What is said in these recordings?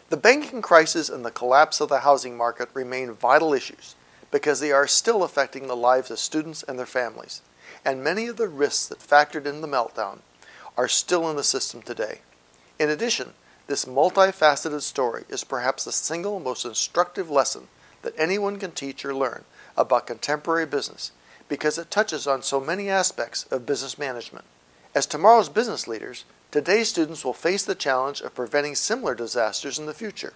The banking crisis and the collapse of the housing market remain vital issues because they are still affecting the lives of students and their families, and many of the risks that factored in the meltdown are still in the system today. In addition, this multifaceted story is perhaps the single most instructive lesson that anyone can teach or learn about contemporary business because it touches on so many aspects of business management. As tomorrow's business leaders, today's students will face the challenge of preventing similar disasters in the future.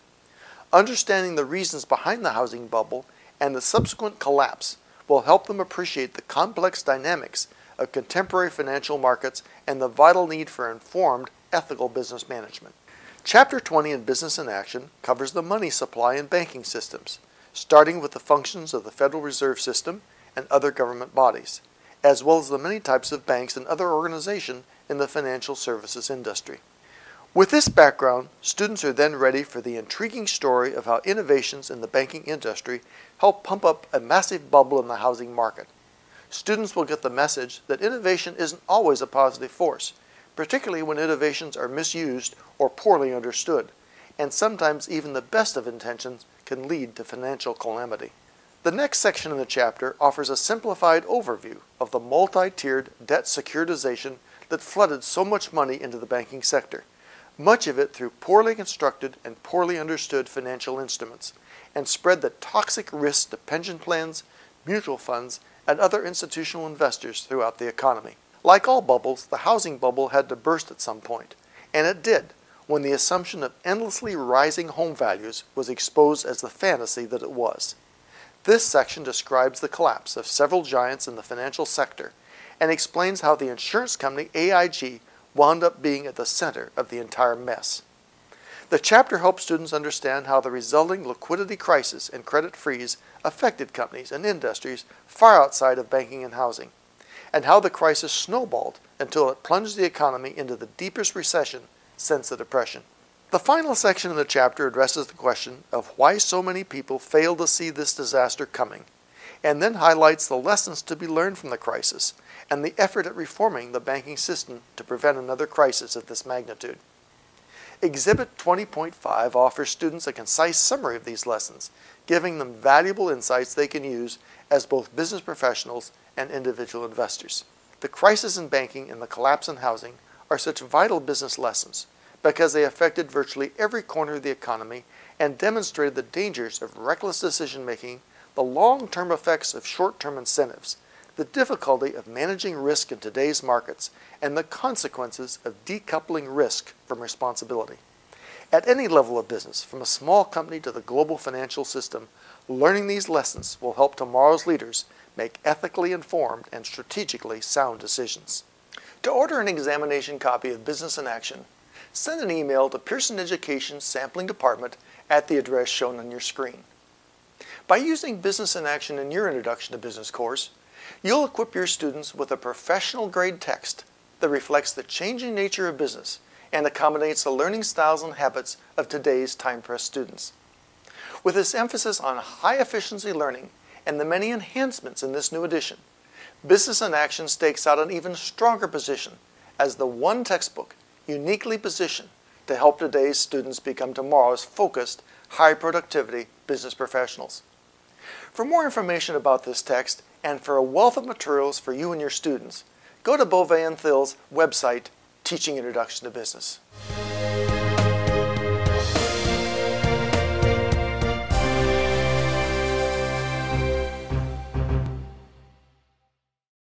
Understanding the reasons behind the housing bubble and the subsequent collapse will help them appreciate the complex dynamics of contemporary financial markets and the vital need for informed, ethical business management. Chapter 20 in Business in Action covers the money supply in banking systems, starting with the functions of the Federal Reserve System and other government bodies, as well as the many types of banks and other organizations in the financial services industry. With this background, students are then ready for the intriguing story of how innovations in the banking industry help pump up a massive bubble in the housing market. Students will get the message that innovation isn't always a positive force, particularly when innovations are misused or poorly understood, and sometimes even the best of intentions can lead to financial calamity. The next section in the chapter offers a simplified overview of the multi-tiered debt securitization that flooded so much money into the banking sector, much of it through poorly constructed and poorly understood financial instruments, and spread the toxic risks to pension plans, mutual funds, and other institutional investors throughout the economy. Like all bubbles, the housing bubble had to burst at some point, and it did when the assumption of endlessly rising home values was exposed as the fantasy that it was. This section describes the collapse of several giants in the financial sector and explains how the insurance company AIG wound up being at the center of the entire mess. The chapter helps students understand how the resulting liquidity crisis and credit freeze affected companies and industries far outside of banking and housing, and how the crisis snowballed until it plunged the economy into the deepest recession since the Depression. The final section of the chapter addresses the question of why so many people fail to see this disaster coming, and then highlights the lessons to be learned from the crisis and the effort at reforming the banking system to prevent another crisis of this magnitude. Exhibit 20.5 offers students a concise summary of these lessons, giving them valuable insights they can use as both business professionals and individual investors. The crisis in banking and the collapse in housing are such vital business lessons because they affected virtually every corner of the economy and demonstrated the dangers of reckless decision-making, the long-term effects of short-term incentives, the difficulty of managing risk in today's markets, and the consequences of decoupling risk from responsibility. At any level of business, from a small company to the global financial system, learning these lessons will help tomorrow's leaders make ethically informed and strategically sound decisions. To order an examination copy of Business in Action, send an email to Pearson Education's Sampling Department at the address shown on your screen. By using Business in Action in your Introduction to Business course, you'll equip your students with a professional-grade text that reflects the changing nature of business and accommodates the learning styles and habits of today's time-pressed students. With this emphasis on high-efficiency learning and the many enhancements in this new edition, Business in Action stakes out an even stronger position as the one textbook uniquely positioned to help today's students become tomorrow's focused, high-productivity business professionals. For more information about this text and for a wealth of materials for you and your students, go to Beauvais & Thill's website, Teaching Introduction to Business.